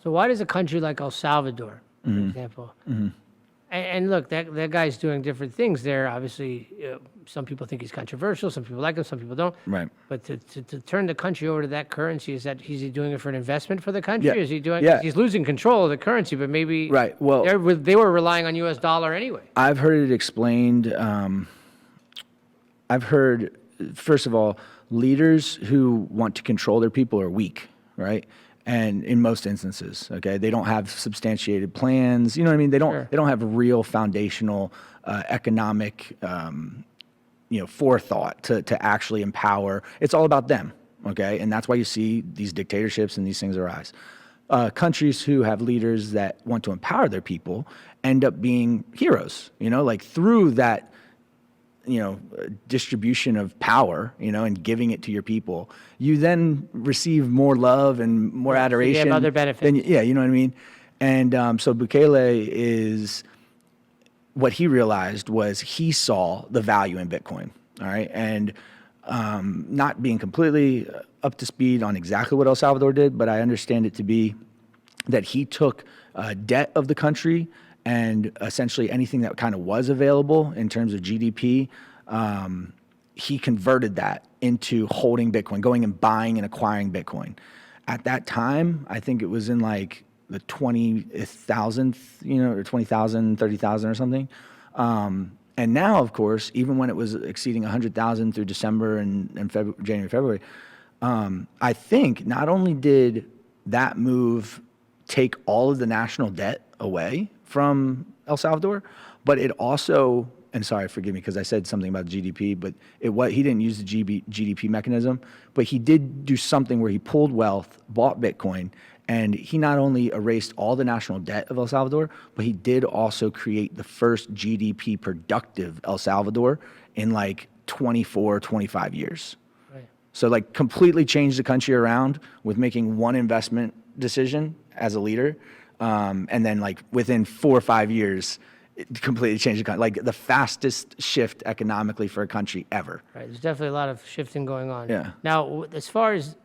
So why does a country like El Salvador, for example, and look, that guy's doing different things there. Obviously, some people think he's controversial, some people like him, some people don't. Right. But to turn the country over to that currency, is he doing it for an investment for the country? Yeah. Is he doing? Yeah. He's losing control of the currency, but maybe Right. Well, they were relying on U.S. dollar anyway. I've heard it explained. I've heard, first of all, leaders who want to control their people are weak, right? And in most instances, okay, they don't have substantiated plans. You know what I mean? They don't. Sure. They don't have real foundational economic, forethought to actually empower. It's all about them, okay, and that's why you see these dictatorships and these things arise. Countries who have leaders that want to empower their people end up being heroes. Like through that, distribution of power, and giving it to your people, you then receive more love and more adoration. So you have other benefits. Yeah, you know what I mean? And so Bukele is, what he realized was he saw the value in Bitcoin, all right? And not being completely up to speed on exactly what El Salvador did, but I understand it to be that he took debt of the country and essentially anything that kind of was available in terms of GDP, he converted that into holding Bitcoin, going and buying and acquiring Bitcoin. At that time, I think it was in like the 20,000th, or 20,000, 30,000 or something. And now, of course, even when it was exceeding 100,000 through December and January, February, I think not only did that move take all of the national debt away from El Salvador, but it also, and sorry, forgive me, because I said something about GDP, but he didn't use the GDP mechanism, but he did do something where he pulled wealth, bought Bitcoin, and he not only erased all the national debt of El Salvador, but he did also create the first GDP productive El Salvador in like 24, 25 years. Right. So like completely changed the country around with making one investment decision as a leader. And then like within 4 or 5 years, it completely changed the country, like the fastest shift economically for a country ever. Right. There's definitely a lot of shifting going on. Yeah. Now, as far as